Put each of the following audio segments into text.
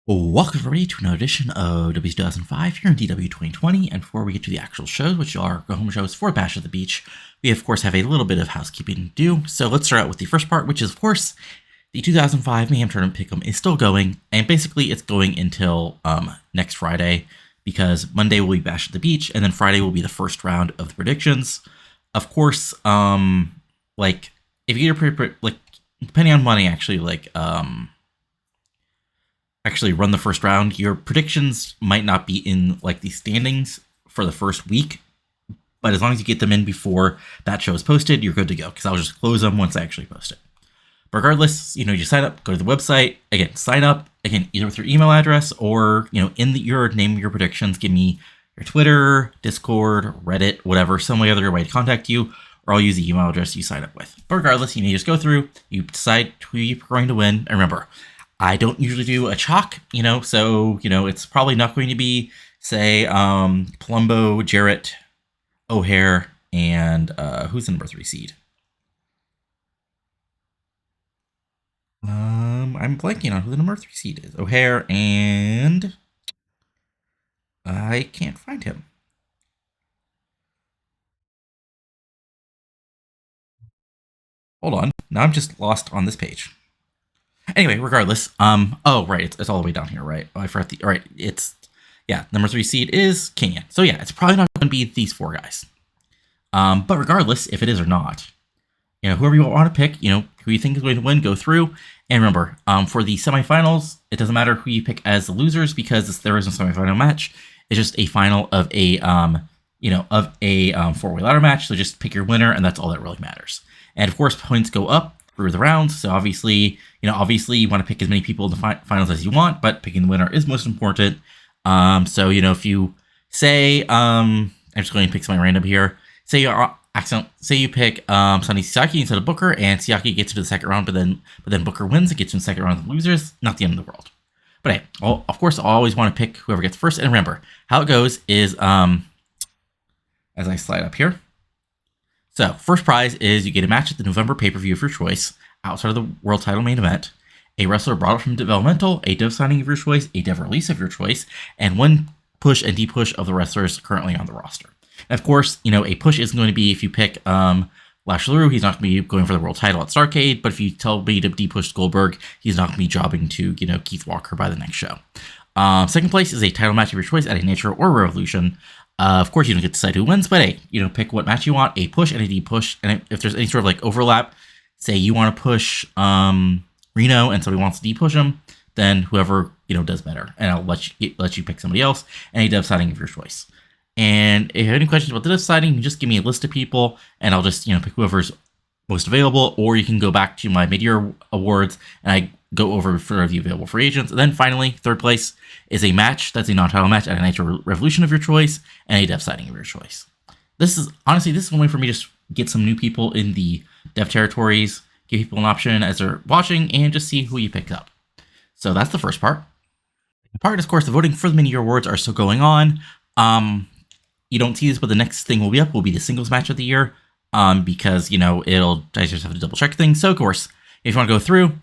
Welcome everybody to another edition of W 2005 here in TEW 2020, and before we get to the actual shows, which are go home shows for Bash at the Beach, we of course have a little bit of housekeeping to do. So let's start out with the first part, which is of course the 2005 Mayhem Tournament Pick'em is still going, and basically it's going until next Friday, because Monday will be Bash at the Beach, and then Friday will be the first round of the predictions. Of course, like if you get a like depending on money, actually run the first round, your predictions might not be in like the standings for the first week, but as long as you get them in before that show is posted, you're good to go, because I'll just close them once I actually post it. But regardless, you sign up, go to the website, again, sign up, again, either with your email address or, in your name, your predictions, give me your Twitter, Discord, Reddit, whatever, some other way to contact you, or I'll use the email address you sign up with. But regardless, you just go through, you decide who you're going to win, and remember, I don't usually do a chalk, so, it's probably not going to be, say, Palumbo, Jarrett, O'Haire, and who's the number 3 seed? I'm blanking on who the number 3 seed is. O'Haire and I can't find him. Hold on. Now I'm just lost on this page. Anyway, regardless, oh right, it's all the way down here, right? Oh, I forgot number 3 seed is Kanyon. So yeah, it's probably not going to be these 4 guys. But regardless, if it is or not, whoever you want to pick, who you think is going to win, go through. And remember, for the semifinals, it doesn't matter who you pick as the losers, because there is no semifinal match. It's just a final of a 4-way ladder match. So just pick your winner, and that's all that really matters. And of course, points go up through the rounds. So obviously you want to pick as many people in the finals as you want, but picking the winner is most important. So if you say, I'm just going to pick something random here. Say you pick Sonny Siaki instead of Booker, and Siaki gets into the second round, but then Booker wins and gets into the second round of the losers. Not the end of the world. But hey, of course, I always want to pick whoever gets first. And remember, how it goes is, as I slide up here. So first prize is you get a match at the November pay-per-view of your choice, outside of the world title main event, a wrestler brought up from developmental, a dev signing of your choice, a dev release of your choice, and one push and de-push of the wrestlers currently on the roster. And of course, a push isn't going to be if you pick Lash LaRue, he's not going to be going for the world title at Starrcade, but if you tell me to de-push Goldberg, he's not going to be jobbing to, Keith Walker by the next show. Second place is a title match of your choice at a Nitro or Revolution. Of course, you don't get to decide who wins, but hey, pick what match you want, a push and a de-push, and if there's any sort of overlap, say you want to push Reno and somebody wants to de-push him, then whoever, does better, and I'll let you pick somebody else, and a dev signing of your choice. And if you have any questions about the dev signing, you can just give me a list of people, and I'll just, pick whoever's most available, or you can go back to my mid-year awards, and I go over for the available free agents. And then finally, third place is a match that's a non-title match at a Nitro Revolution of your choice, and a dev signing of your choice. This is one way for me to just get some new people in the dev territories, give people an option as they're watching, and just see who you pick up. So that's the first part. The part, of course, the voting for the mini-year awards are still going on. You don't see this, but the next thing will be up will be the singles match of the year, because, I just have to double check things. So, of course, if you want to go through,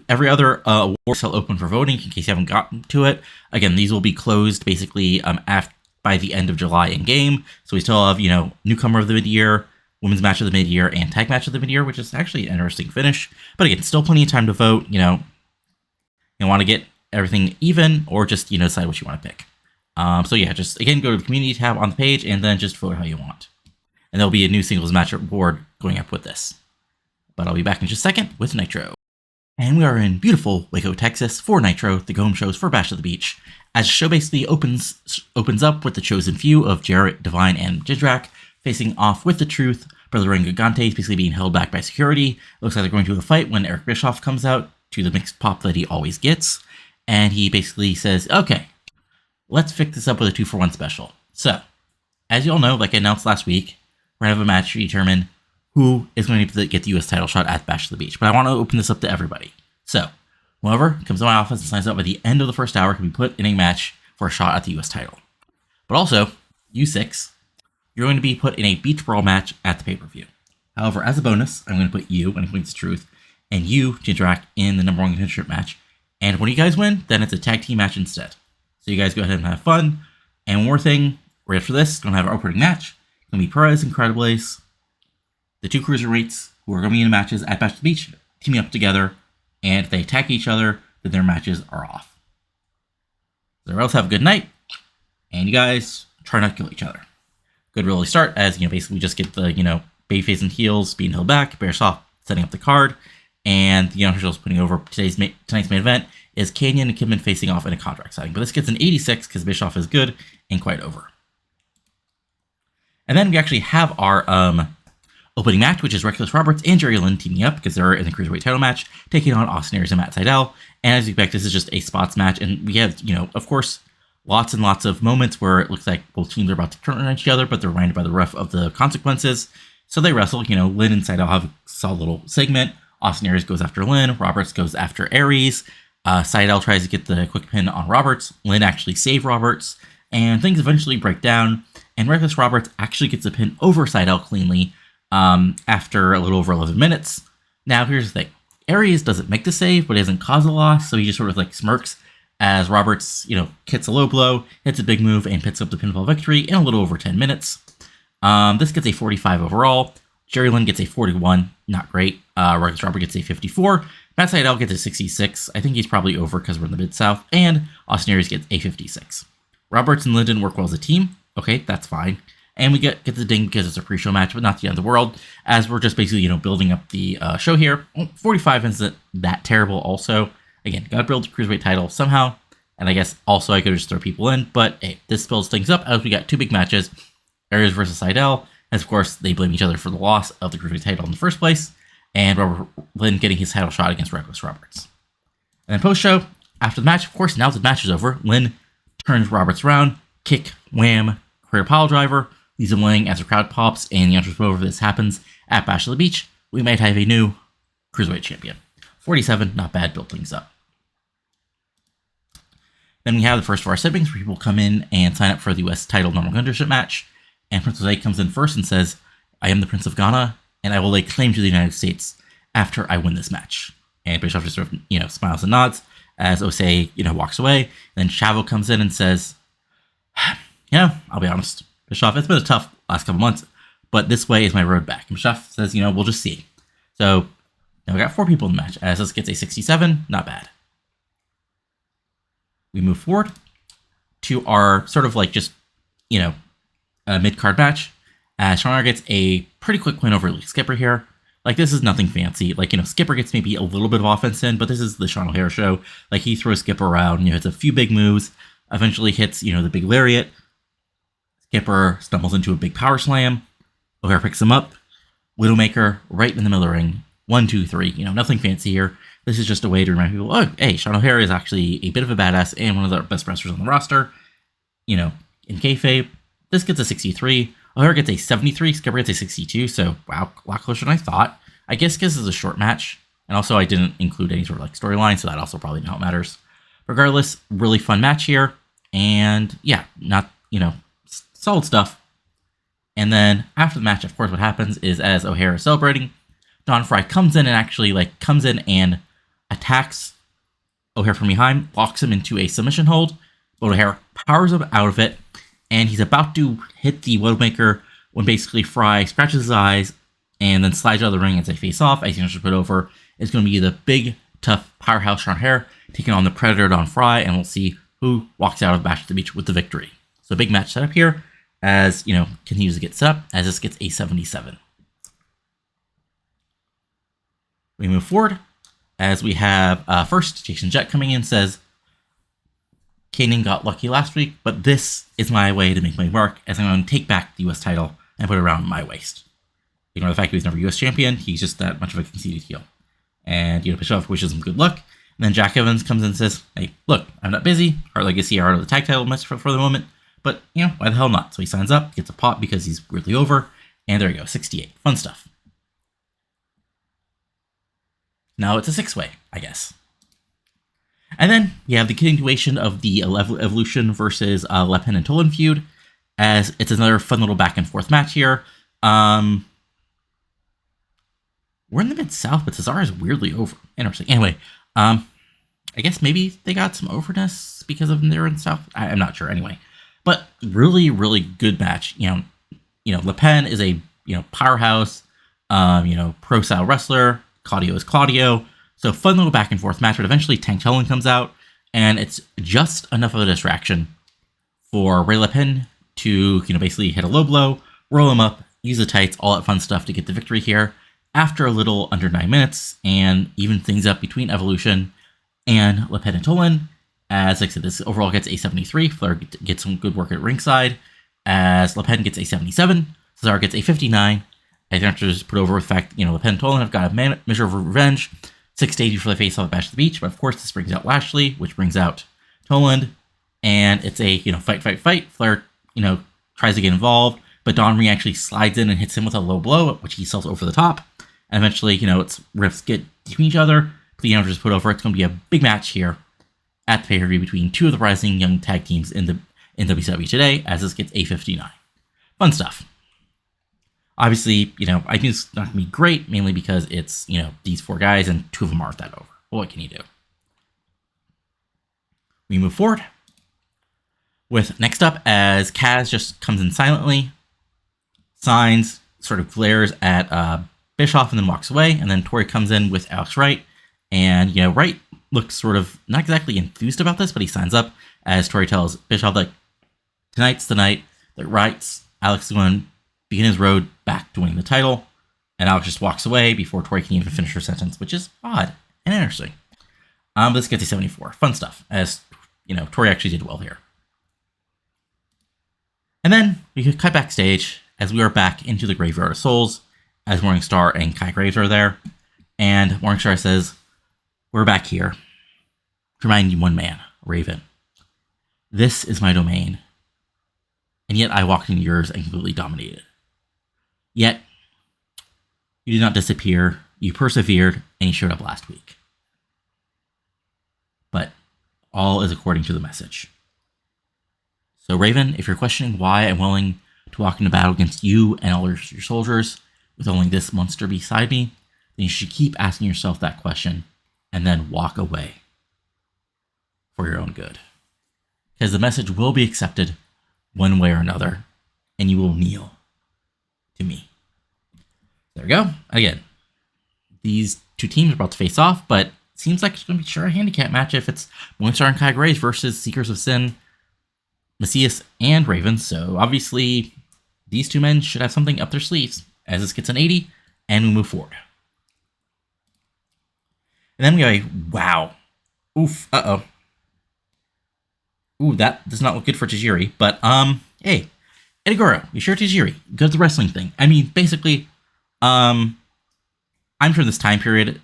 every other award is still open for voting in case you haven't gotten to it. Again, these will be closed basically by the end of July in game. So we still have, newcomer of the mid-year, women's match of the mid-year, and tag match of the mid-year, which is actually an interesting finish. But again, still plenty of time to vote. You want to get everything even, or just, decide what you want to pick. So yeah, just again, go to the community tab on the page and then just vote how you want. And there'll be a new singles match award going up with this. But I'll be back in just a second with Nitro. And we are in beautiful Waco, Texas for Nitro, the go-home shows for Bash at the Beach. As the show basically opens up with the chosen few of Jarrett, Divine, and Jindrak facing off with the Truth. Brother Ring Gigante is basically being held back by security. It looks like they're going to a fight when Eric Bischoff comes out to the mixed pop that he always gets. And he basically says, okay, let's fix this up with a 2-for-1 special. So, as you all know, like I announced last week, we're going to have a match to determine who is going to get the U.S. title shot at Bash at the Beach. But I want to open this up to everybody. So, whoever comes to my office and signs up by the end of the first hour can be put in a match for a shot at the U.S. title. But also, you 6, you're going to be put in a beach brawl match at the pay-per-view. However, as a bonus, I'm going to put you, when it points to Truth, and you, Jindrak, in the number 1 contender match, And when you guys win, then it's a tag team match instead. So you guys go ahead and have fun. And one more thing, right after this, going to have our opening match. It's going to be Parejas Incredibles, the two cruiserweights who are going to be in matches at Bash at the Beach, teaming up together. And if they attack each other, then their matches are off. So else have a good night. And you guys try not to kill each other. Good really start as, basically we just get the, babyface and heels being held back, Bischoff setting up the card, and the officials putting over tonight's main event is Kanyon and Kidman facing off in a contract signing. But this gets an 86 because Bischoff is good and quite over. And then we actually have our opening match, which is Reckless Roberts and Jerry Lynn teaming up because they're in the Cruiserweight title match, taking on Austin Aries and Matt Sydal. And as you expect, this is just a spots match, and we have, of course, lots and lots of moments where it looks like both teams are about to turn on each other, but they're reminded by the ref of the consequences. So they wrestle. Lynn and Sydal have a solid little segment. Austin Aries goes after Lynn. Roberts goes after Aries. Sydal tries to get the quick pin on Roberts. Lynn actually saves Roberts. And things eventually break down. And Reckless Roberts actually gets a pin over Sydal cleanly after a little over 11 minutes. Now, here's the thing. Aries doesn't make the save, but he doesn't cause a loss. So he just sort of smirks as Roberts, hits a low blow, hits a big move, and picks up the pinfall victory in a little over 10 minutes. This gets a 45 overall. Jerry Lynn gets a 41, not great. Reckless Robert gets a 54. Matt Sydal gets a 66. I think he's probably over because we're in the Mid-South. And Austin Aries gets a 56. Roberts and Lynn didn't work well as a team. Okay, that's fine. And we get the ding because it's a pre-show match, but not the end of the world, as we're just basically, building up the show here. 45 isn't that terrible also. Again, gotta build the Cruiserweight title somehow. And I guess also I could just throw people in, but hey, this builds things up as we got two big matches. Aries versus Sydal, as of course they blame each other for the loss of the Cruiserweight title in the first place, and Robert Lynn getting his title shot against Reckless Roberts. And then post-show, after the match, of course, now that the match is over, Lynn turns Roberts around, kick, wham, career pile driver, leaves him laying as the crowd pops, and the entrance over this happens at Bash at the Beach. We might have a new Cruiserweight champion. 47, not bad, build things up. Then we have the first of our siblings where people come in and sign up for the US title normal contendership match. And Prince Jose comes in first and says, I am the Prince of Ghana, and I will lay claim to the United States after I win this match. And Bischoff just sort of, smiles and nods as Jose, walks away. Then Chavo comes in and says, I'll be honest, Bischoff, it's been a tough last couple months, but this way is my road back. And Bischoff says, we'll just see. So now we got 4 people in the match, as this gets a 67, not bad. We move forward to our sort of a mid-card match. Sean O'Haire gets a pretty quick win over Skipper here. This is nothing fancy. Skipper gets maybe a little bit of offense in, but this is the Sean O'Haire show. He throws Skipper around, hits a few big moves, eventually hits, the big lariat. Skipper stumbles into a big power slam. O'Haire picks him up. Widowmaker right in the middle of the ring. 1, 2, 3. Nothing fancy here. This is just a way to remind people, oh, hey, Sean O'Haire is actually a bit of a badass and one of the best wrestlers on the roster. In kayfabe, this gets a 63. O'Haire gets a 73. Skipper gets a 62. So, wow, a lot closer than I thought. I guess because it's a short match. And also, I didn't include any sort of storyline, so that also probably not matters. Regardless, really fun match here. And yeah, not, solid stuff. And then after the match, of course, what happens is as O'Haire is celebrating, Don Frye comes in and actually comes in and attacks O'Haire from behind, locks him into a submission hold, but O'Haire powers him out of it, and he's about to hit the Widowmaker when basically Frye scratches his eyes and then slides out of the ring as they face off. As you know, put over, it's going to be the big, tough powerhouse Sean O'Haire taking on the Predator Don Frye, and we'll see who walks out of Bash at the Beach with the victory. So big match set up here as, continues to get set up as this gets a 77. We move forward as we have first Jason Jett coming in says, Kanyon got lucky last week, but this is my way to make my mark as I'm going to take back the US title and put it around my waist. Ignore the fact that he's never US champion, he's just that much of a conceited heel. And, Bischoff wishes him good luck. And then Jack Evans comes in and says, hey, look, I'm not busy. Our legacy are out of the tag title match for the moment, but, why the hell not? So he signs up, gets a pop because he's weirdly over, and there you go, 68. Fun stuff. Now it's a 6-way, I guess. And then we have the continuation of the Evolution versus Le Pen and Tolan feud, as it's another fun little back and forth match here. We're in the Mid-South, but Cesaro is weirdly over. Interesting. Anyway, I guess maybe they got some overness because of their and stuff. I'm not sure anyway. But really, really good match. Le Pen is a powerhouse, pro style wrestler. Claudio is Claudio. So fun little back and forth match. But eventually Tank Helen comes out, and it's just enough of a distraction for Ray Le Pen to basically hit a low blow, roll him up, use the tights, all that fun stuff to get the victory here after a little under 9 minutes, and even things up between Evolution and Le Pen and Tolan. As I said, this overall gets a 73. Flair gets some good work at ringside, as Le Pen gets a 77. Cesaro gets a 59. I think just put over with the fact, Le Pen and Tolan have got a measure of revenge. 6 days before they face off at Bash at the Beach, but of course this brings out Lashley, which brings out Toland, and it's a fight. Flair tries to get involved, but Don Marie actually slides in and hits him with a low blow, which he sells over the top. And eventually, it's riffs get between each other. Clean just put over. It's going to be a big match here at the pay-per-view between two of the rising young tag teams in WCW today, as this gets a 59. Fun stuff. Obviously, I think it's not going to be great, mainly because it's, these 4 guys and 2 of them aren't that over. Well, what can you do? We move forward with next up as Kaz just comes in silently, signs, sort of glares at Bischoff and then walks away. And then Tori comes in with Alex Wright. And, Wright looks sort of not exactly enthused about this, but he signs up as Tori tells Bischoff that tonight's the night that Alex is going to begin his road back to winning the title. And Alex just walks away before Tori can even finish her sentence, which is odd and interesting. This gets a 74. Fun stuff, as, Tori actually did well here. And then we could cut backstage as we are back into the Graveyard of Souls, as Morningstar and Kai Graves are there. And Morningstar says, "We're back here to remind you one man, Raven. This is my domain. And yet I walked into yours and completely dominated. Yet, you did not disappear, you persevered, and you showed up last week. But all is according to the message. So Raven, if you're questioning why I'm willing to walk into battle against you and all your soldiers with only this monster beside me, then you should keep asking yourself that question and then walk away for your own good. Because the message will be accepted one way or another, and you will kneel to me." There we go. Again, these 2 teams are about to face off, but it seems like it's going to be a handicap match if it's Morningstar and Kai Graves versus Seekers of Sin, Macias, and Raven. So obviously, these 2 men should have something up their sleeves as this gets an 80, and we move forward. And then we go, wow. Oof, uh-oh. Ooh, that does not look good for Tajiri, but, hey, Eddy Guerrero, you sure Tajiri? Good at the wrestling thing. I mean, basically, I'm sure this time period,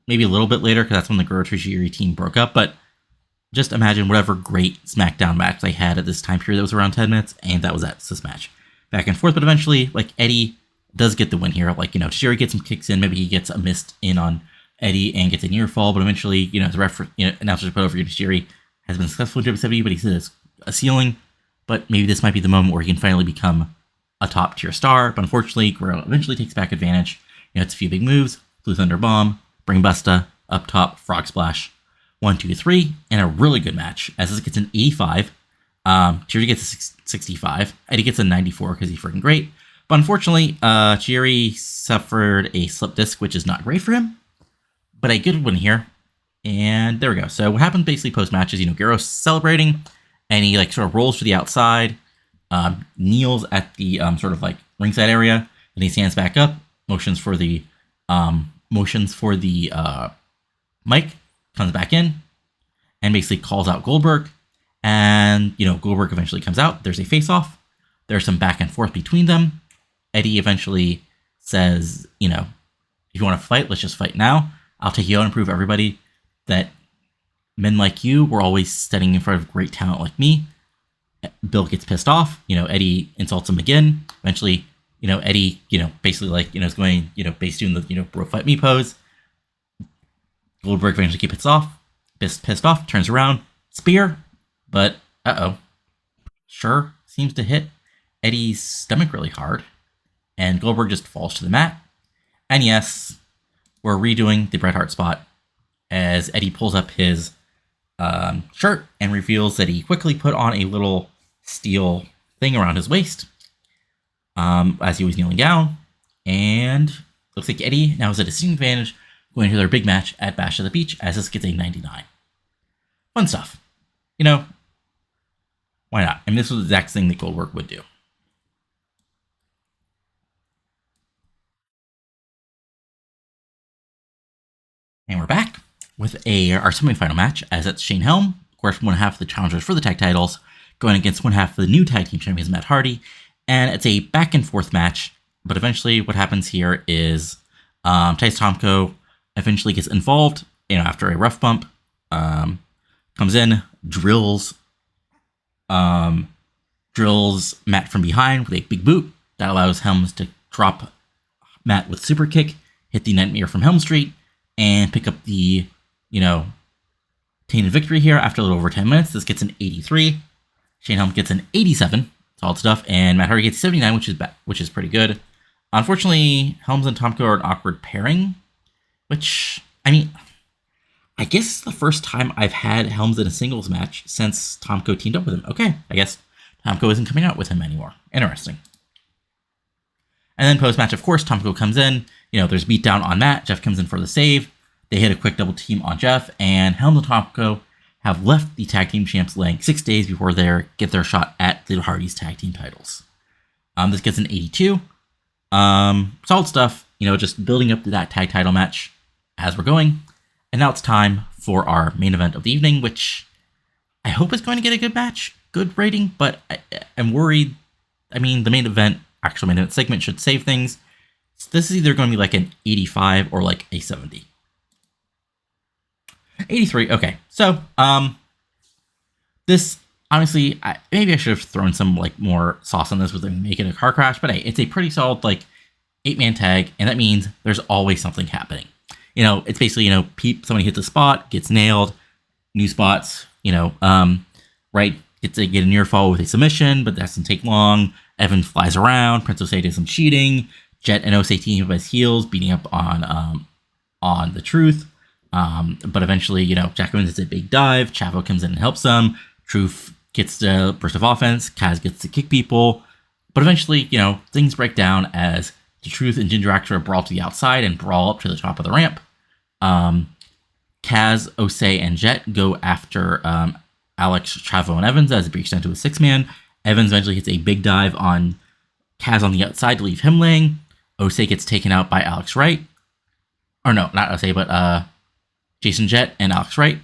maybe a little bit later, because that's when the Guerrero Tajiri team broke up, but just imagine whatever great SmackDown match they had at this time period that was around 10 minutes, and that was this match. Back and forth, but eventually, Eddie does get the win here. Tajiri gets some kicks in, maybe he gets a missed in on Eddie and gets a near fall, but eventually, the referee, announcer put over Tajiri has been successful in WWE, but he says a ceiling, but maybe this might be the moment where he can finally become a top tier star. But unfortunately, Guerrero eventually takes back advantage. It's a few big moves: Blue Thunder Bomb, Bring Busta, up top, Frog Splash, 1, 2, 3, and a really good match. As this gets an 85, Tajiri gets a 65, Eddie gets a 94 because he's freaking great. But unfortunately, Tajiri suffered a slip disc, which is not great for him, but a good one here. And there we go. So what happens basically post-match is, Guerrero's celebrating, and he sort of rolls to the outside, kneels at the ringside area, and he stands back up, motions for the mic, comes back in, and basically calls out Goldberg. And, Goldberg eventually comes out. There's a face-off. There's some back and forth between them. Eddie eventually says, if you want to fight, let's just fight now. I'll take you out and prove everybody that men like you were always standing in front of great talent like me. Bill gets pissed off. Eddie insults him again. Eventually, Eddie, basically is going, basically doing the, bro fight me pose. Goldberg eventually gets pissed off, turns around, spear, but sure seems to hit Eddie's stomach really hard, and Goldberg just falls to the mat. And yes, we're redoing the Bret Hart spot as Eddie pulls up his shirt and reveals that he quickly put on a little steel thing around his waist as he was kneeling down. And looks like Eddie now is at a distinct advantage going to their big match at Bash at the Beach as this gets a 99. Fun stuff. You know, why not? I mean, this was the exact thing that Goldberg would do. And we're back with our semifinal match, as it's Shane Helm, of course, one half of the challengers for the tag titles, going against one half of the new tag team champions, Matt Hardy. And it's a back and forth match, but eventually what happens here is Tice Tomko eventually gets involved, after a rough bump, comes in, drills Matt from behind with a big boot that allows Helms to drop Matt with super kick, hit the Nightmare from Helm Street, and pick up the, tainted victory here after a little over 10 minutes. This gets an 83. Shane Helm gets an 87. Solid stuff. And Matt Hardy gets 79, which is pretty good. Unfortunately, Helms and Tomko are an awkward pairing, which, I guess it's the first time I've had Helms in a singles match since Tomko teamed up with him. Okay, I guess Tomko isn't coming out with him anymore. Interesting. And then post-match, of course, Tomko comes in. There's beatdown on Matt. Jeff comes in for the save. They hit a quick double team on Jeff. And Helms and Tomko have left the tag team champs laying 6 days before they get their shot at the Hardy's tag team titles. This gets an 82. Solid stuff. Just building up to that tag title match as we're going. And now it's time for our main event of the evening, which I hope is going to get a good match, good rating, but I'm worried. The main event, actual main event segment should save things. So this is either going to be like an 85 or like a 70. 83, okay. So, this, honestly, maybe I should have thrown some, more sauce on this with making a car crash, but hey, it's a pretty solid, 8-man tag, and that means there's always something happening. It's basically, somebody hits a spot, gets nailed, new spots, right, gets a near fall with a submission, but that doesn't take long. Evan flies around, Prince Osei does some cheating, Jet and Osei team up his heels, beating up on the Truth. But eventually, Jack Evans does a big dive, Chavo comes in and helps them, Truth gets the burst of offense, Kaz gets to kick people, but eventually, things break down as the Truth and Ginger Actor brawl to the outside and brawl up to the top of the ramp. Kaz, Osei, and Jet go after Alex, Chavo, and Evans as it breaks down to a 6-man. Evans eventually hits a big dive on Kaz on the outside to leave him laying. Osei gets taken out by Alex Wright. Or no, not Osei, but Jason Jet and Alex Wright.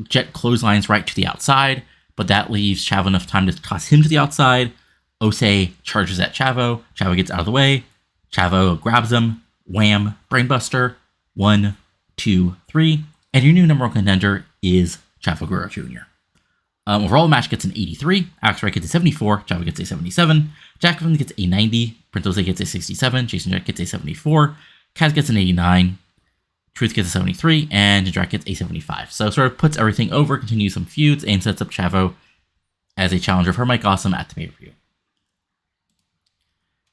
Jet clotheslines right to the outside, but that leaves Chavo enough time to toss him to the outside. Osei charges at Chavo. Chavo gets out of the way. Chavo grabs him. Wham! Brainbuster. 1, 2, 3. And your new number 1 contender is Chavo Guerrero Jr. Overall, the match gets an 83. Alex Wright gets a 74. Chavo gets a 77. Jack Evans gets a 90. Prince Osei gets a 67. Jason Jet gets a 74. Kaz gets an 89. Truth gets a 73. And Jack gets a 75. So sort of puts everything over, continues some feuds, and sets up Chavo as a challenger for Mike Awesome at the pay-per-view.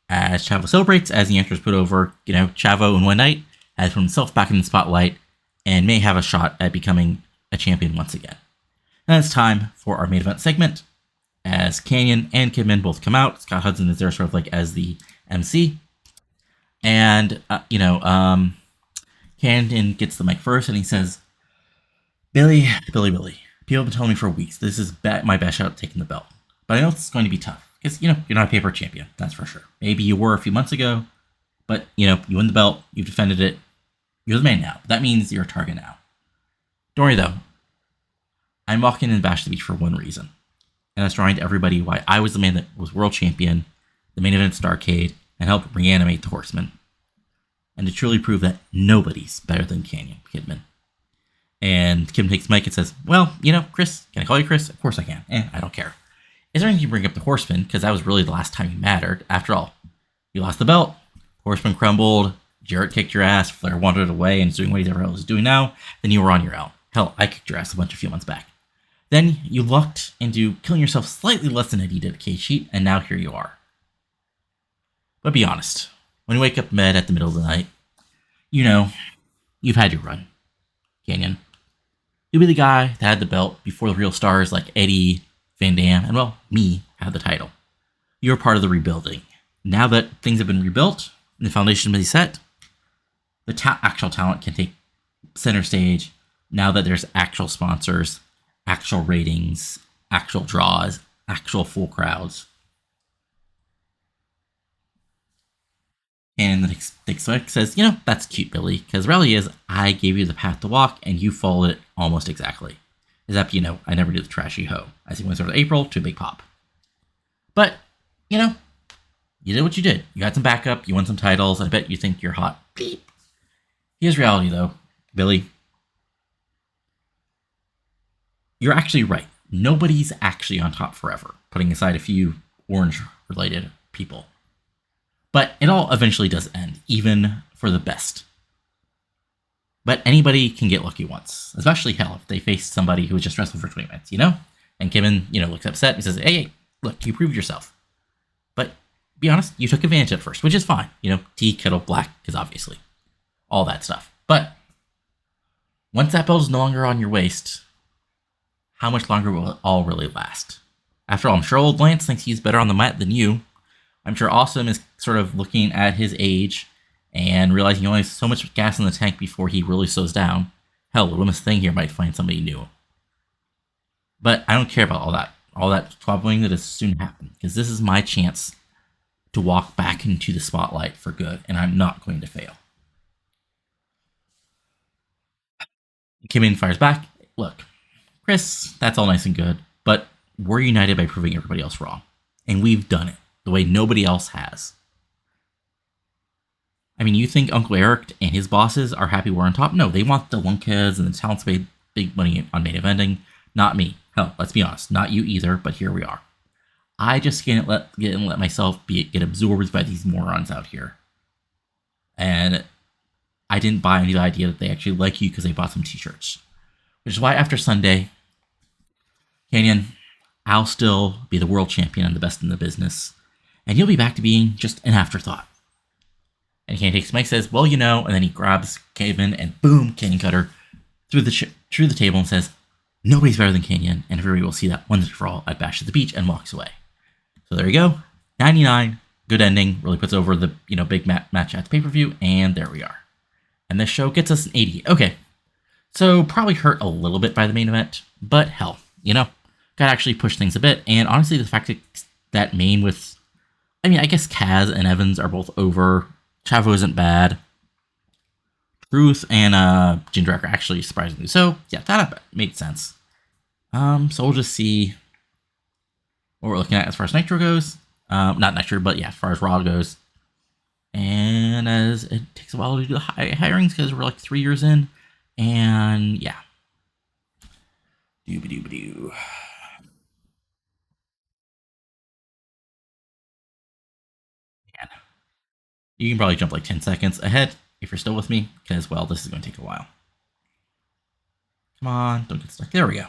As Chavo celebrates, as the answer is put over, Chavo in one night has put himself back in the spotlight and may have a shot at becoming a champion once again. And it's time for our main event segment, as Kanyon and Kidman both come out. Scott Hudson is there sort of as the MC. And, Kanyon gets the mic first and he says, Billy, people have been telling me for weeks, this is my best shot at taking the belt. But I know it's going to be tough, because, you're not a paper champion, that's for sure. Maybe you were a few months ago, but, you win the belt, you've defended it, you're the man now. That means you're a target now. Don't worry, though. I'm walking in Bash the Beach for one reason, and that's drawing to everybody why I was the man that was world champion, the main event Starrcade, and helped reanimate the Horsemen, and to truly prove that nobody's better than Kidman. And Kim takes the mic and says, well, Chris, can I call you Chris? Of course I can. I don't care. Is there anything you bring up the Horsemen? Because that was really the last time you mattered. After all, you lost the belt, Horsemen crumbled, Jarrett kicked your ass, Flair wandered away and is doing what he's doing now, then you were on your own. Hell, I kicked your ass a few months back. Then you lucked into killing yourself slightly less than Eddie did at K-Sheet, and now here you are. But be honest, when you wake up mad at the middle of the night, you've had your run, Kanyon. You'll be the guy that had the belt before the real stars like Eddie, Van Dam, and well, me had the title. You're part of the rebuilding. Now that things have been rebuilt and the foundation is set, the actual talent can take center stage now that there's actual sponsors, actual ratings, actual draws, actual full crowds. And the next says, that's cute, Billy, because the reality is I gave you the path to walk and you followed it almost exactly. Except, I never did the trashy hoe. I see one sort of April to a big pop. But, you did what you did. You got some backup, you won some titles, and I bet you think you're hot. Beep. Here's reality, though, Billy. You're actually right. Nobody's actually on top forever, putting aside a few orange-related people. But it all eventually does end, even for the best. But anybody can get lucky once, especially hell if they face somebody who was just wrestling for 20 minutes, And Kidman, looks upset and says, hey, look, you proved yourself. But be honest, you took advantage at first, which is fine. Tea, kettle, black, because obviously all that stuff. But once that belt is no longer on your waist, how much longer will it all really last? After all, I'm sure old Lance thinks he's better on the mat than you. I'm sure Awesome is sort of looking at his age and realizing he only has so much gas in the tank before he really slows down. Hell, the littlest thing here might find somebody new. But I don't care about all that squabbling that has soon happened, because this is my chance to walk back into the spotlight for good, and I'm not going to fail. Kidman fires back. Look, Chris, that's all nice and good, but we're united by proving everybody else wrong. And we've done it the way nobody else has. I mean, you think Uncle Eric and his bosses are happy we're on top? No, they want the lunkheads and the talents paid big money on main eventing. Not me. Hell, let's be honest, not you either, but here we are. I just can't let myself get absorbed by these morons out here. And I didn't buy into the idea that they actually like you because they bought some t-shirts. Which is why after Sunday, Kanyon, I'll still be the world champion and the best in the business. And you'll be back to being just an afterthought. And Kanyon takes Mike, says, well, and then he grabs Kidman and boom, Kanyon cutter through the table and says, nobody's better than Kanyon, and everybody will see that once and for all at Bash at the Beach, and walks away. So there you go. 99, good ending, really puts over the big match at the pay-per-view, and there we are. And this show gets us an 80. Okay, so probably hurt a little bit by the main event, but hell, got to actually push things a bit. And honestly, the fact that main with, I guess Kaz and Evans are both over. Chavo isn't bad. Truth and Jindrak are actually surprisingly so. Yeah, that made sense. So we'll just see what we're looking at as far as Nitro goes. Not Nitro, but yeah, as far as Raw goes. And as it takes a while to do the hirings because we're like 3 years in. And yeah. Dooba-dooba-doo. Man. You can probably jump like 10 seconds ahead if you're still with me, because, well, this is going to take a while. Come on, don't get stuck. There we go.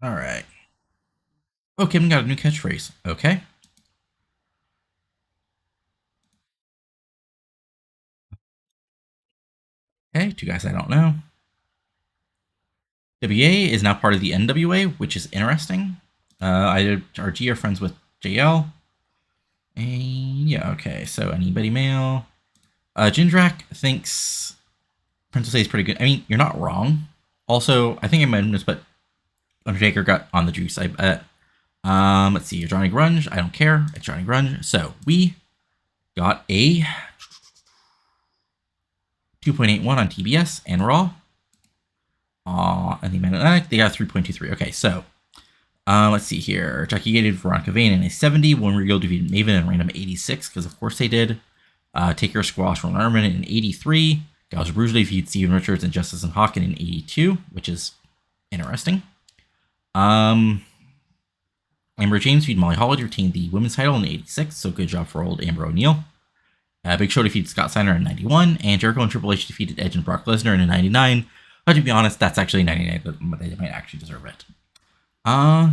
All right. Oh, Kidman got a new catchphrase. Okay. Okay, two guys I don't know. WA is now part of the NWA, which is interesting. RG are friends with JL. And yeah, okay, so anybody male. Jindrak thinks Princess A is pretty good. I mean, you're not wrong. Also, I think I might have missed, but Undertaker got on the juice, I bet. Let's see, Johnny Grunge. I don't care. It's Johnny Grunge. So we got a 2.81 on TBS and Raw. And the Atlantic, they got 3.23. Okay, so let's see here. Jackie Gated Veronica Vane in a 70. When Regal defeated Maven in random 86, because of course they did. Taker Squash Ron Arman in 83. Gauze Bruce defeated Steven Richards and Justice and Hawken in 82, which is interesting. Amber James defeated Molly Holly to retain the women's title in 86, so good job for old Amber O'Neil. Big Show defeated Scott Steiner in 91, and Jericho and Triple H defeated Edge and Brock Lesnar in 99. But to be honest, that's actually 99, but they might actually deserve it. But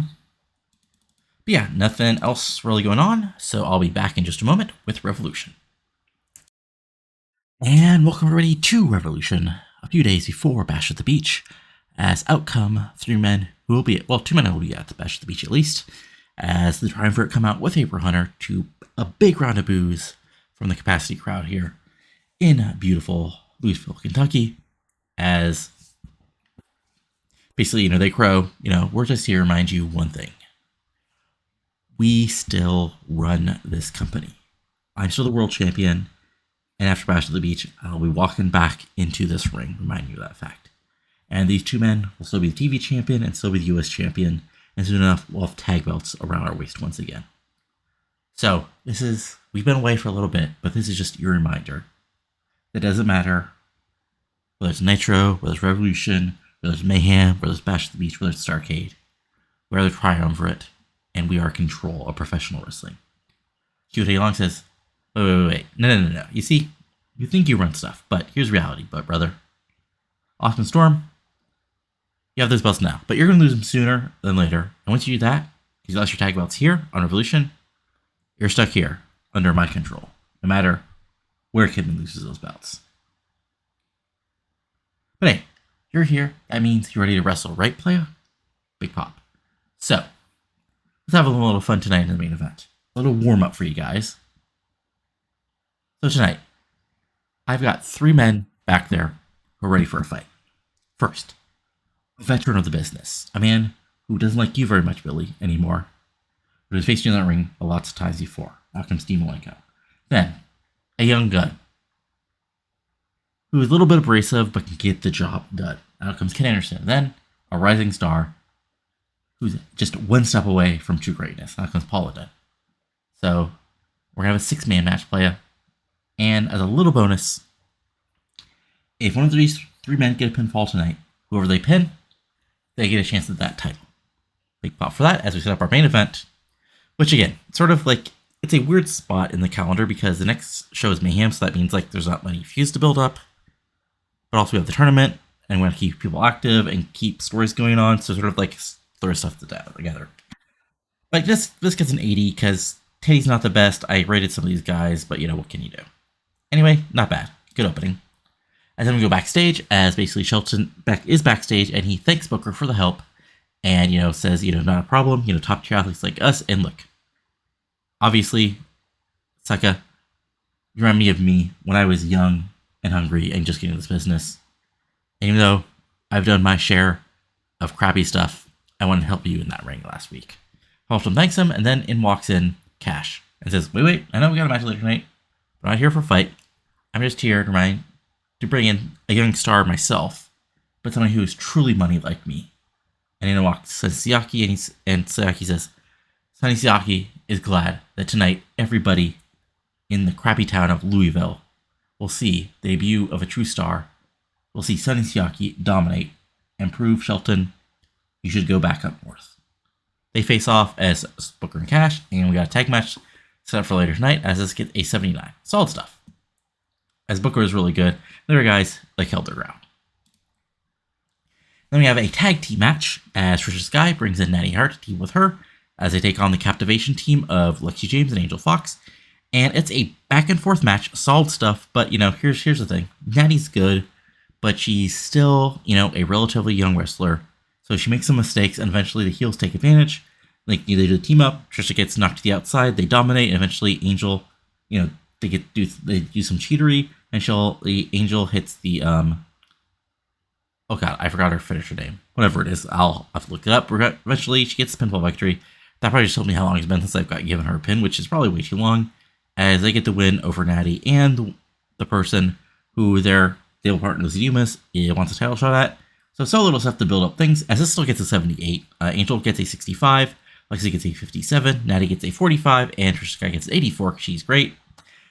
yeah, nothing else really going on, so I'll be back in just a moment with Revolution. And welcome everybody to Revolution. a few days before Bash at the Beach, as out come 3 men who will be, well, 2 men who will be at the Bash at the Beach at least, as the Triumvirate come out with April Hunter to a big round of boos from the capacity crowd here in beautiful Louisville, Kentucky, as basically, they crow, we're just here to remind you one thing. We still run this company. I'm still the world champion, and after Bash at the Beach, I'll be walking back into this ring, reminding you of that fact. And these 2 men will still be the TV champion and still be the US champion, and soon enough, we'll have tag belts around our waist once again. So, we've been away for a little bit, but this is just your reminder. It doesn't matter whether it's Nitro, whether it's Revolution, whether it's Mayhem, whether it's Bash at the Beach, whether it's Starrcade. We're the Triumvirate, and we are in control of professional wrestling. Q.A. Long says, wait. No. You see, you think you run stuff, but here's reality, brother. Austin Storm, you have those belts now, but you're going to lose them sooner than later. And once you do that, because you lost your tag belts here on Revolution, you're stuck here under my control, no matter where Kidman loses those belts. But hey, you're here. That means you're ready to wrestle, right, playa? Big pop. So, let's have a little fun tonight in the main event. A little warm-up for you guys. So tonight, I've got 3 men back there who are ready for a fight. First, a veteran of the business. A man who doesn't like you very much, Billy, anymore. But has faced you in that ring lots of times before. Out comes Steve Malenko. Then, a young gun who is a little bit abrasive but can get the job done. Out comes Ken Anderson. Then, a rising star who's just one step away from true greatness. Out comes Paula Dunn. So, we're going to have a 6-man match playa. And as a little bonus, if one of these 3 men get a pinfall tonight, whoever they pin, they get a chance at that title. Big pop for that as we set up our main event, which again, sort of like, it's a weird spot in the calendar because the next show is Mayhem, so that means like there's not many feuds to build up, but also we have the tournament, and we want to keep people active and keep stories going on, so sort of like throw stuff together. Like this gets an 80 because Teddy's not the best. I rated some of these guys, but what can you do? Anyway, not bad. Good opening. And then we go backstage as basically Shelton is backstage and he thanks Booker for the help and, says, not a problem, top tier athletes like us. And look, obviously, Saka, you remind me of me when I was young and hungry and just getting into this business. And even though I've done my share of crappy stuff, I wanted to help you in that ring last week. Shelton thanks him and then in walks in Cash and says, wait, I know we got a match later tonight, but I'm not here for a fight. I'm just here to bring in a young star myself, but someone who is truly money like me. And in walks Siaki, and Siaki says, Sonny Siaki is glad that tonight everybody in the crappy town of Louisville will see the debut of a true star. We'll see Sonny Siaki dominate and prove Shelton you should go back up north. They face off as Booker and Cash, and we got a tag match set up for later tonight as this gets a 79. Solid stuff. As Booker is really good, the other guys held their ground. Then we have a tag team match as Tricia Skye brings in Natty Hart to team with her as they take on the Captivation team of Lexi James and Angel Foxx. And it's a back and forth match, solid stuff, but here's the thing. Natty's good, but she's still, a relatively young wrestler. So she makes some mistakes and eventually the heels take advantage. Like they do the team up, Tricia gets knocked to the outside, they dominate, and eventually Angel, they do some cheatery. And the Angel hits the, oh god, I forgot her finisher name. Whatever it is, I'll have to look it up. Eventually, she gets the pinfall victory. That probably just told me how long it's been since I've given her a pin, which is probably way too long, as they get the win over Natty and the person who their deal partner, Lizzy Dumas, wants a title shot at. So little stuff to build up things, as this still gets a 78. Angel gets a 65, Lexi gets a 57, Natty gets a 45, and Tricia Skye gets an 84, she's great.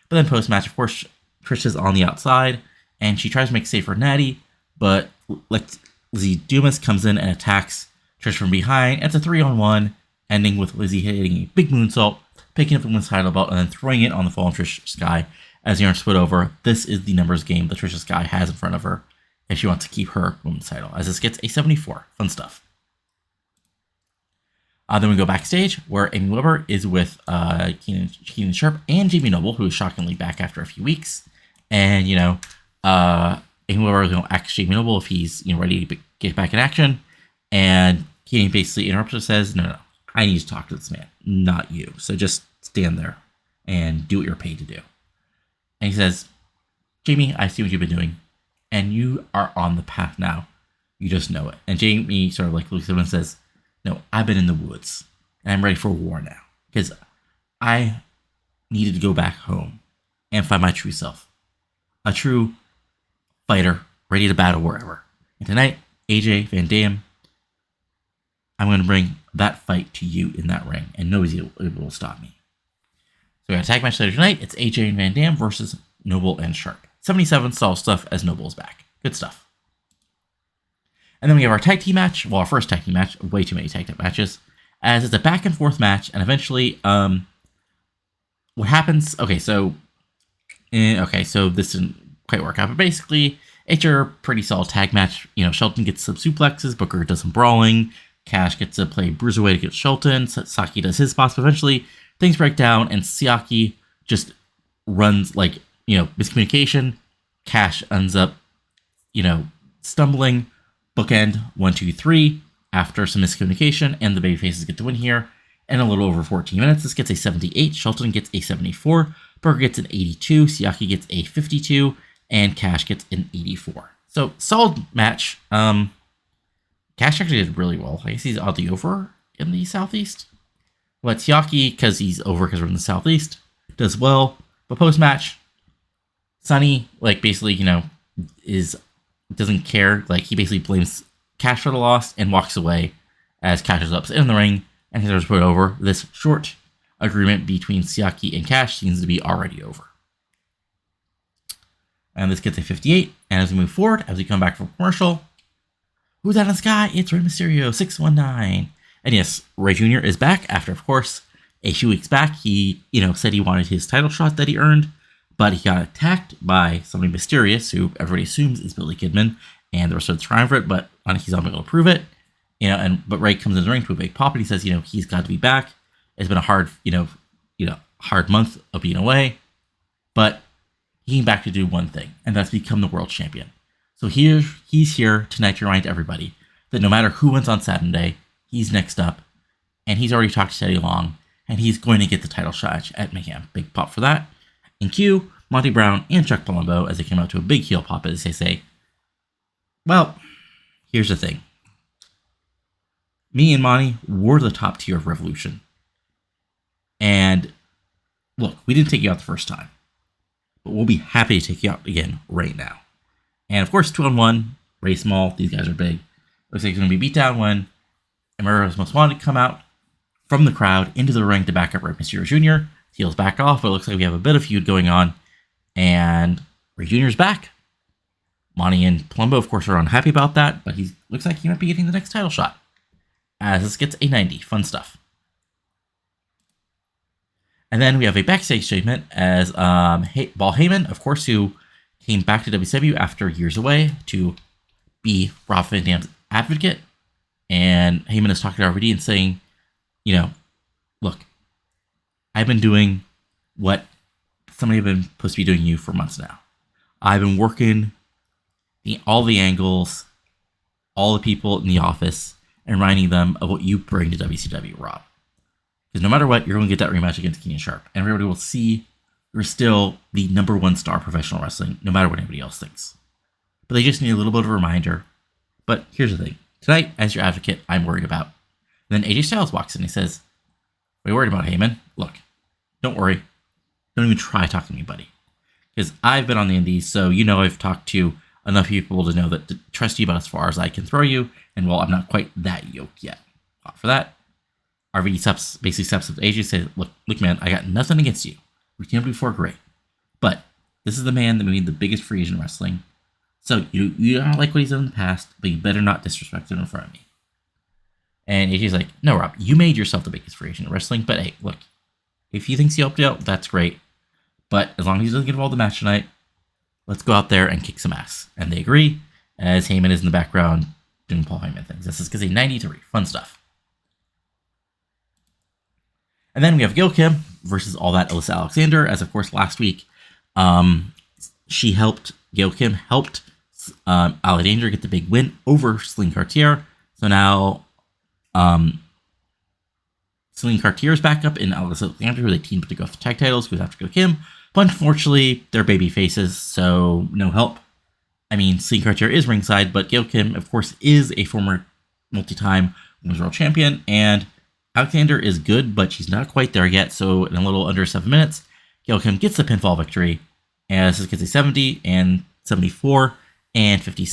But then post-match, of course, Tricia's on the outside, and she tries to make safe for Natty, but Lizzy Dumas comes in and attacks Tricia from behind. It's a 3-on-1, ending with Lizzy hitting a big moonsault, picking up the women's title belt, and then throwing it on the fallen Tricia Skye as the arms split over. This is the numbers game that Tricia Skye has in front of her if she wants to keep her women's title, as this gets a 74. Fun stuff. Then we go backstage, where Amy Weber is with Keenan Sharpe and Jamie Knoble, who is shockingly back after a few weeks. And, Amy and whoever actually Knoble if he's ready to get back in action. And Keenan basically interrupts and says, no, I need to talk to this man, not you. So just stand there and do what you're paid to do. And he says, Jamie, I see what you've been doing, and you are on the path now. You just know it. And Jamie sort of looks at him and says, no, I've been in the woods, and I'm ready for war now, because I needed to go back home and find my true self. A true fighter, ready to battle wherever. And tonight, AJ Van Dam, I'm going to bring that fight to you in that ring, and nobody's able to stop me. So we got a tag match later tonight. It's AJ and Van Dam versus Knoble and Sharpe. 77 style stuff as Noble's back. Good stuff. And then we have our tag team match. Well, our first tag team match. Way too many tag team matches. As it's a back and forth match, and eventually, what happens? So this didn't quite work out, but basically, it's your pretty solid tag match. Shelton gets some suplexes, Booker does some brawling, Cash gets to play Bruiserweight against Shelton, Siaki does his spots, but eventually things break down, and Siaki just runs miscommunication. Cash ends up, stumbling, bookend 1, 2, 3 after some miscommunication, and the babyfaces get to win here in a little over 14 minutes. This gets a 78, Shelton gets a 74, Booker gets an 82, Siaki gets a 52, and Cash gets an 84. So, solid match. Cash actually did really well. I guess he's oddly over in the Southeast. But Siaki, because he's over because we're in the Southeast, does well. But post-match, Sonny, basically, doesn't care. He basically blames Cash for the loss and walks away as Cash is upset in the ring and he's put over. This short agreement between Siaki and Cash seems to be already over. And this gets a 58. And as we move forward, as we come back from commercial, who's out in the sky? It's Rey Mysterio, 619. And yes, Rey Jr. is back after, of course, a few weeks back. He, said he wanted his title shot that he earned, but he got attacked by somebody mysterious who everybody assumes is Billy Kidman and the rest of the Triumvirate, but he's not able to prove it. But Rey comes in the ring to a big pop and he says, he's got to be back. It's been a hard, hard month of being away, but he came back to do one thing, and that's become the world champion. So he's here tonight to remind everybody that no matter who wins on Saturday, he's next up, and he's already talked to Teddy Long, and he's going to get the title shot at Mayhem. Big pop for that. And cue Monty Brown and Chuck Palumbo as they come out to a big heel pop as they say, well, here's the thing. Me and Monty were the top tier of Revolution. And look, we didn't take you out the first time, but we'll be happy to take you out again right now. And of course, 2-on-1, Ray Small, these guys are big. Looks like it's going to be beat down when America's Most Wanted come out from the crowd into the ring to back up Rey Mysterio Jr. Heels back off, but it looks like we have a bit of feud going on. And Rey Jr.'s back. Monty and Palumbo, of course, are unhappy about that, but he looks like he might be getting the next title shot. As this gets a 90. Fun stuff. And then we have a backstage segment as Paul Heyman, of course, who came back to WCW after years away to be Rob Van Dam's advocate. And Heyman is talking to RVD and saying, look, I've been doing what somebody have been supposed to be doing you for months now. I've been working all the angles, all the people in the office, and reminding them of what you bring to WCW, Rob. Because no matter what, you're going to get that rematch against Keenan Sharpe. And everybody will see you're still the number one star of professional wrestling, no matter what anybody else thinks. But they just need a little bit of a reminder. But here's the thing. Tonight, as your advocate, I'm worried about. And then AJ Styles walks in and he says, what are you worried about, Heyman? Look, don't worry. Don't even try talking to me, buddy. Because I've been on the indies, so I've talked to enough people to know that to trust you about as far as I can throw you. And while I'm not quite that yoked yet. For that, RVD basically steps up to AJ and says, look, man, I got nothing against you. We teamed up before, great. But this is the man that made the biggest free agent in wrestling. So you don't like what he's done in the past, but you better not disrespect him in front of me. And AJ's like, no, Rob, you made yourself the biggest free agent in wrestling. But hey, look, if he thinks he helped you out, that's great. But as long as he doesn't get involved in the match tonight, let's go out there and kick some ass. And they agree, as Heyman is in the background doing Paul Heyman things. This is because he's 93. Fun stuff. And then we have Gail Kim versus All That Alyssa Alexander, as of course last week, Gail Kim helped Alexander get the big win over Celine Cartier. So now Celine Cartier is back up in Alyssa Alexander, who they teamed to go for the tag titles, goes after Gail Kim. But unfortunately, they're baby faces, so no help. I mean, Celine Cartier is ringside, but Gail Kim, of course, is a former multi-time Women's World Champion, and Alexander is good, but she's not quite there yet, so in a little under 7 minutes, Gail Kim gets the pinfall victory, and this gets a 70 and 74 and 50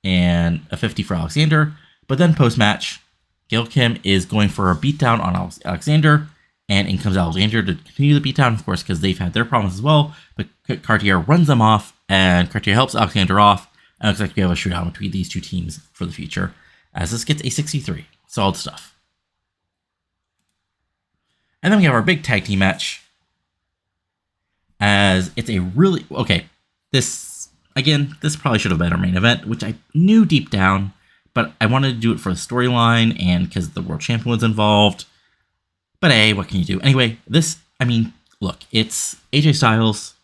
and a 50 for Alexander. But then post-match, Gail Kim is going for a beatdown on Alexander, and in comes Alexander to continue the beatdown, of course, because they've had their problems as well. But Cartier runs them off, and Cartier helps Alexander off. And it looks like we have a shootout between these two teams for the future, as this gets a 63. Solid stuff. And then we have our big tag team match, as it's a really... Okay, this probably should have been our main event, which I knew deep down, but I wanted to do it for the storyline and because the world champion was involved. But hey, what can you do? Anyway, look, it's AJ Styles,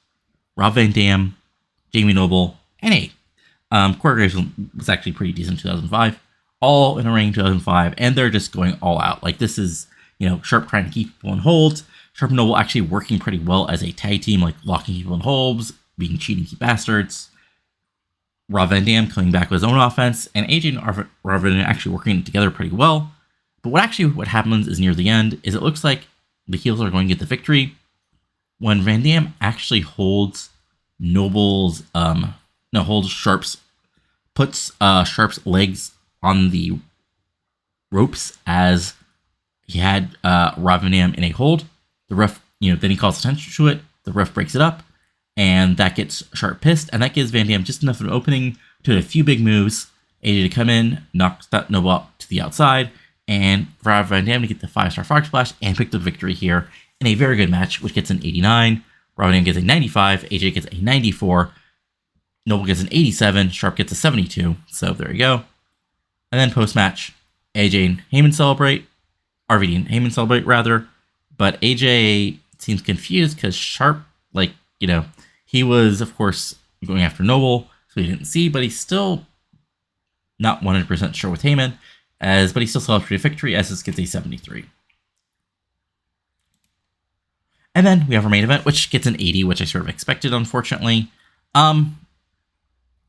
Rob Van Dam, Jamie Knoble, and hey, Corey Graves was actually pretty decent in 2005. All in a ring in 2005, and they're just going all out. Like, this is, Sharpe trying to keep people in holds, Sharpe and Knoble actually working pretty well as a tag team, like locking people in holds, being cheating bastards. Rob Van Dam coming back with his own offense, and AJ and Rob Van Dam actually working together pretty well. But what happens is near the end is it looks like the heels are going to get the victory when Van Dam actually holds puts Sharpe's legs on the ropes as he had Rob Van Dam in a hold. The ref, then he calls attention to it. The ref breaks it up, and that gets Sharpe pissed, and that gives Van Dam just enough of an opening to do a few big moves. AJ to come in, knock Knoble out to the outside, and Rob Van Dam to get the 5-star Foxx Splash and pick the victory here in a very good match, which gets an 89. Rob Van Dam gets a 95. AJ gets a 94. Knoble gets an 87. Sharpe gets a 72. So there you go. And then post-match, AJ and Heyman celebrate. RVD and Heyman celebrate, rather. But AJ seems confused because Sharpe, he was, of course, going after Knoble, so he didn't see, but he's still not 100% sure with Heyman, but he still celebrated victory as this gets a 73. And then we have our main event, which gets an 80, which I sort of expected, unfortunately.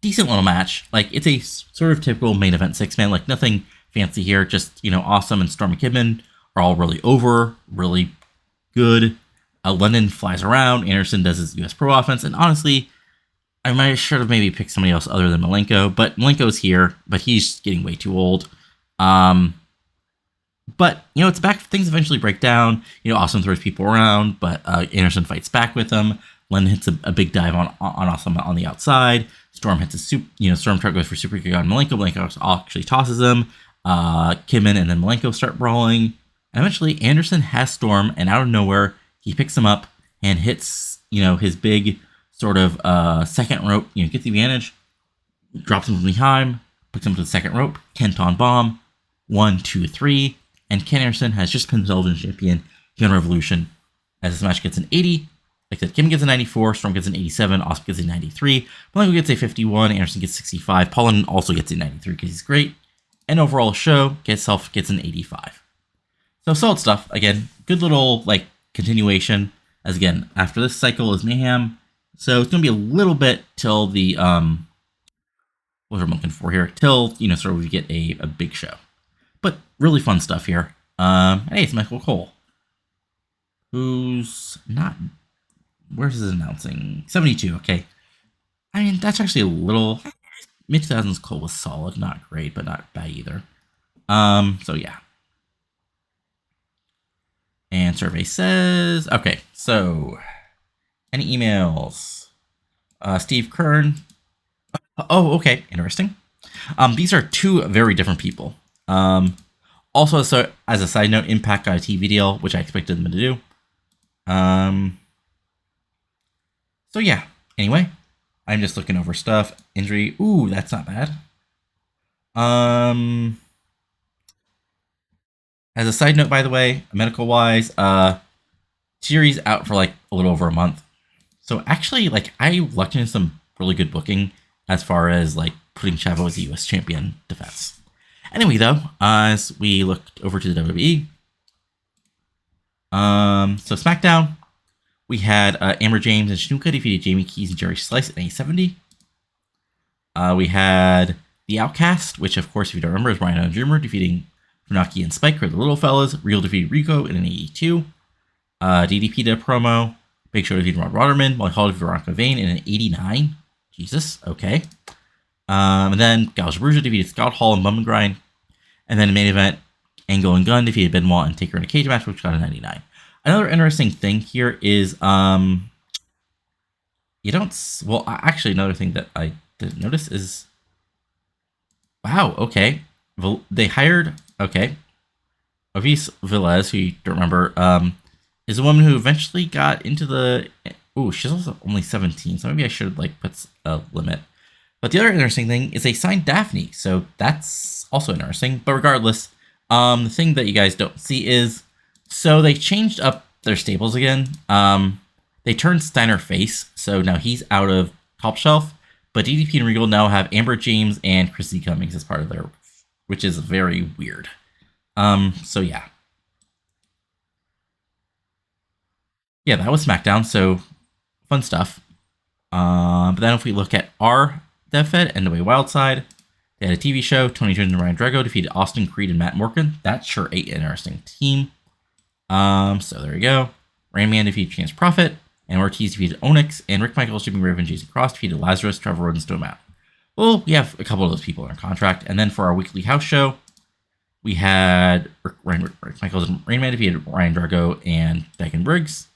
Decent little match. It's a sort of typical main event 6-man, nothing fancy here, just, Awesome and Storm and Kidman are all really over, really good. London flies around, Anderson does his US Pro offense, and honestly, I should have maybe picked somebody else other than Malenko, but Malenko's here, but he's getting way too old. But, it's back, things eventually break down, Awesome throws people around, but Anderson fights back with him. London hits a big dive on Awesome on the outside. Storm hits Storm truck goes for super kick on Malenko. Malenko actually tosses him. Kidman and then Malenko start brawling. And eventually, Anderson has Storm, and out of nowhere, he picks him up and hits, his big sort of second rope, gets the advantage, drops him from behind, puts him to the second rope, Kenton bomb, 1, 2, 3, and Ken Anderson has just been Television Champion here in Revolution, as this match gets an 80. Like I said, Kim gets a 94, Storm gets an 87, Osprey gets a 93, Malenko gets a 51, Anderson gets 65, Paulin also gets a 93 because he's great, and overall show itself gets an 85. So solid stuff. Again, good little continuation, as again, after this cycle is Mayhem, so it's going to be a little bit till the, what am I looking for here, till, sort of we get a big show. But really fun stuff here. Hey, it's Michael Cole, who's not, where's his announcing? 72, okay. I mean, that's actually a little, mid-2000s Cole was solid, not great, but not bad either. So yeah. And survey says, okay, so any emails? Steve Kern. Oh, okay, interesting. These are two very different people. Also, so as a side note, Impact got a TV deal, which I expected them to do. So yeah, anyway, I'm just looking over stuff. Injury, ooh, that's not bad. As a side note, by the way, medical-wise, Thierry's out for a little over a month. So actually, I lucked into some really good booking as far as like putting Chavo as a U.S. champion defense. Anyway, though, as we looked over to the WWE, so SmackDown, we had Amber James and Snuka defeated Jamie Keys and Jerry Slice at 870. We had The Outcast, which, of course, if you don't remember, is Ryan and Dreamer defeating Funaki and Spike for the Little Fellas. Real defeated Rico in an 82. DDP did a promo. Big Show defeated Rod Rotterman. Molly Hall defeated Veronica Vane in an 89. Jesus, okay. And then Gauge Bruja defeated Scott Hall and Bum and Grind. And then the main event, Angle and Gunn defeated Benoit and Taker in a cage match, which got a 99. Another interesting thing here is, you don't, well, actually, another thing that I didn't notice is, wow, okay. They hired, okay, Avis Velez, who you don't remember, is a woman who eventually got into the, oh, she's also only 17, so maybe I should, like, put a limit. But the other interesting thing is they signed Daphne, so that's also interesting. But regardless, the thing that you guys don't see is, so they changed up their stables again. They turned Steiner face, so now he's out of Top Shelf. But DDP and Regal now have Amber James and Chrissy Cummings as part of their, which is very weird. So yeah. Yeah, that was SmackDown, so fun stuff. But then if we look at our DevFed, NWA Wildside, they had a TV show. Tony Jones and Ryan Drago defeated Austin Creed and Matt Morgan. That's sure an interesting team. So there you go. Rain Man defeated Chance Prophet, and Ortiz defeated Onyx, and Rick Michaels, Jimmy Raven, and Jason Cross defeated Lazarus, Trevor Roden, and Stone Mountain. Well, we have a couple of those people in our contract. And then for our weekly house show, we had Rick Michaels and Rain Man defeated Ryan Drago and Dagan Briggs.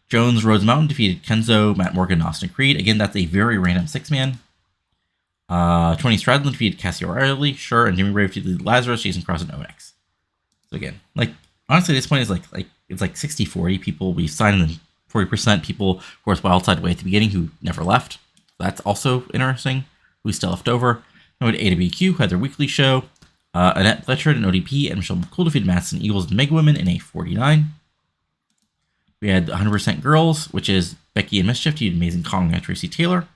Jones, Rhodes Mountain defeated Kenzo, Matt Morgan, and Austin Creed. Again, that's a very random 6-man. Tony Stradlin defeated Cassie O'Reilly, sure, and Jimmy Brave defeated Lazarus, Jason Cross, and Onyx. So again, like, honestly, this point is like it's like 60-40 people we signed, and then 40% people who were Wildside way at the beginning who never left. That's also interesting. Who still left over. Then we had AWQ, who had their weekly show. Annette Fletcher and ODP and Michelle McCool defeated Madison Eagles and Mega Women in a 49. We had 100% Girls, which is Becky and Mischief defeated Amazing Kong and Tracy Taylor.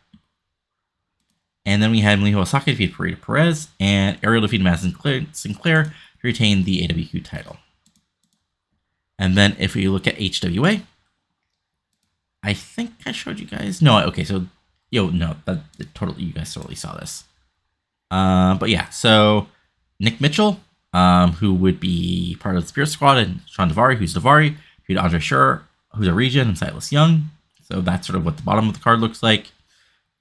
And then we had Miho Osaka defeat Parita Perez, and Ariel defeated Madison Sinclair to retain the AWQ title. And then if we look at HWA, I think I showed you guys. No, okay, so you guys totally saw this. But yeah, so Nick Mitchell, who would be part of the Spirit Squad, and Sean Davari, who's Davari, defeated Andre Schur, who's a Region, and Silas Young. So that's sort of what the bottom of the card looks like.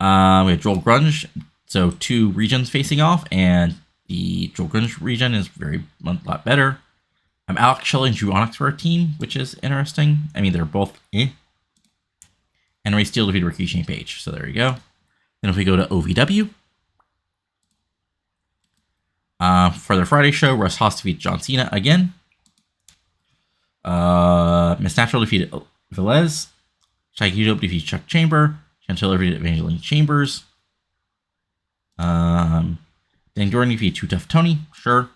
We have Joel Grunge, so 2 regions facing off, and the Joel Grunge region is a lot better. Alex Shelley and Drew Onyx were a team, which is interesting. I mean, they're both And Ray Steele defeated Ricky Shane Page, so there you go. Then if we go to OVW, for their Friday show, Russ Haas defeated John Cena again. Miss Natural defeated Velez. Shai Dope defeated Chuck Chamber. Chantel defeated Evangeline Chambers. Dan Jordan defeated Too Tough Tony, sure.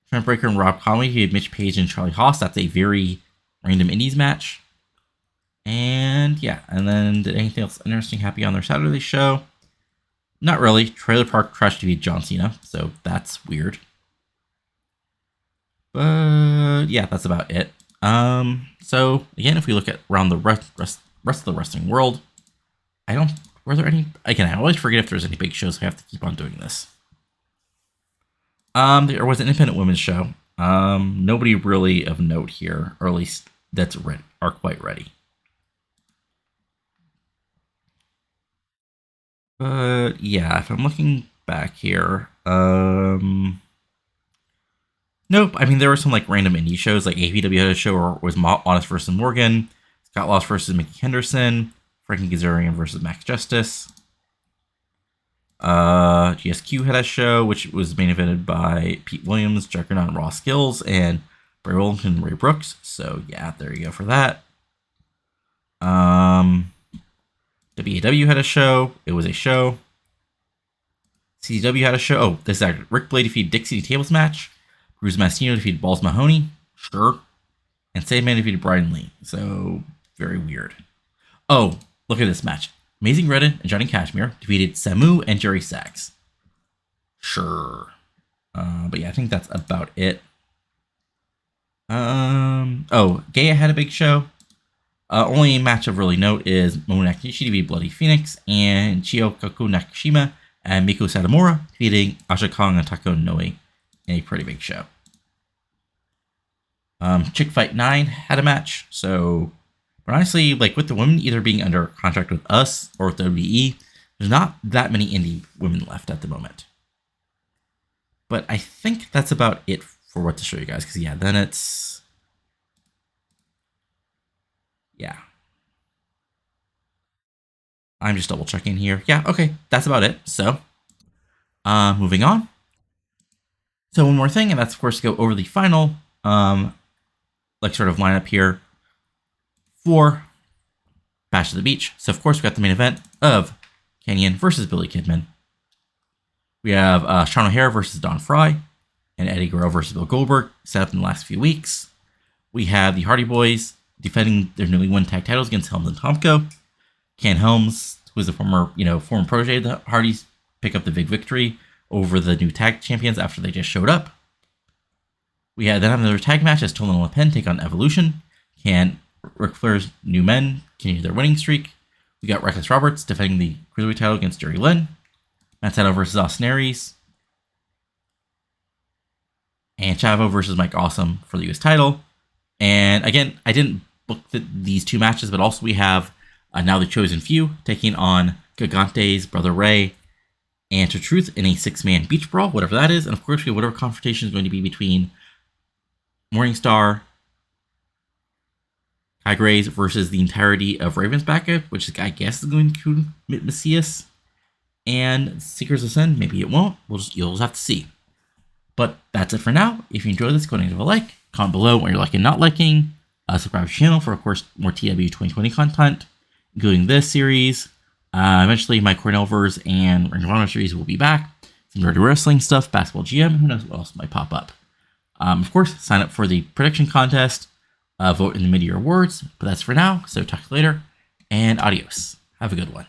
Trent Breaker and Rob Conway defeated Mitch Page and Charlie Haas. That's a very random indies match. And yeah, and then did anything else interesting happen on their Saturday show? Not really. Trailer Park Crush defeated John Cena, so that's weird. But yeah, that's about it. So again, if we look at around the rest of the wrestling world, were there any? Again, I always forget if there's any big shows. I have to keep on doing this. There was an independent women's show. Nobody really of note here, or at least that's are quite ready. But yeah, if I'm looking back here, nope. I mean, there were some like random indie shows, like APW had a show where it was Honest versus Morgan, Scott Lost versus Mickey Henderson, Frankie Kazarian versus Max Justice. GSQ had a show which was main evented by Pete Williams, Juggernaut, Ross Gills, and Bray Wellington and Ray Brooks. So yeah, there you go for that. WAW had a show. It was a show. CZW had a show. Oh, this is Rick Blade defeated Dixie Tables match. Bruce Mastino defeated Balls Mahoney. Sure. And Sandman defeated Brian Lee. So very weird. Oh, look at this match. Amazing Redden and Johnny Cashmere defeated Samu and Jerry Sachs. Sure. But yeah, I think that's about it. Gaia had a big show. Only match of really note is Momo Nakanishi defeated Bloody Phoenix and Chiyoko Nakashima and Miko Satomura defeating Asha Kong and Tako Noe in a pretty big show. Chick Fight 9 had a match, but honestly, like with the women either being under contract with us or with WWE, there's not that many indie women left at the moment. But I think that's about it for what to show you guys, because yeah, then it's... Yeah. I'm just double checking here. Yeah, okay, that's about it. So, moving on. So one more thing, and that's of course to go over the final, sort of lineup here for Bash at the Beach. So of course we got the main event of Kanyon versus Billy Kidman. We have Sean O'Haire versus Don Fry, and Eddy Guerrero versus Bill Goldberg set up in the last few weeks. We have the Hardy Boys defending their newly won tag titles against Helms and Tomko. Can Helms, who is a former protege of the Hardys, pick up the big victory over the new tag champions after they just showed up. We then have another tag match as Tolan and LePen take on Evolution. Can Ric Flair's new men continue their winning streak? We got Reckless Roberts defending the Cruiserweight title against Jerry Lynn. Matt Sydal versus Austin Aries. And Chavo versus Mike Awesome for the US title. And again, I didn't book these two matches, but also we have now the Chosen Few taking on Gigante's Brother Ray and Truth in a 6-man beach brawl, whatever that is. And of course, we have whatever confrontation is going to be between Morningstar, Kai Graves versus the entirety of Raven's backup, which I guess is going to include Macias and Seekers of Sin. Maybe it won't. You'll just have to see. But that's it for now. If you enjoyed this, go ahead and give a like. Comment below what you're liking and not liking. Subscribe to the channel for, of course, more TEW 2020 content, including this series. Eventually, my Cornelverse and Ring of Honor series will be back. Some dirty wrestling stuff, basketball GM. Who knows what else might pop up. Of course, sign up for the prediction contest. Vote in the mid-year awards. But that's for now. So talk to you later. And adios. Have a good one.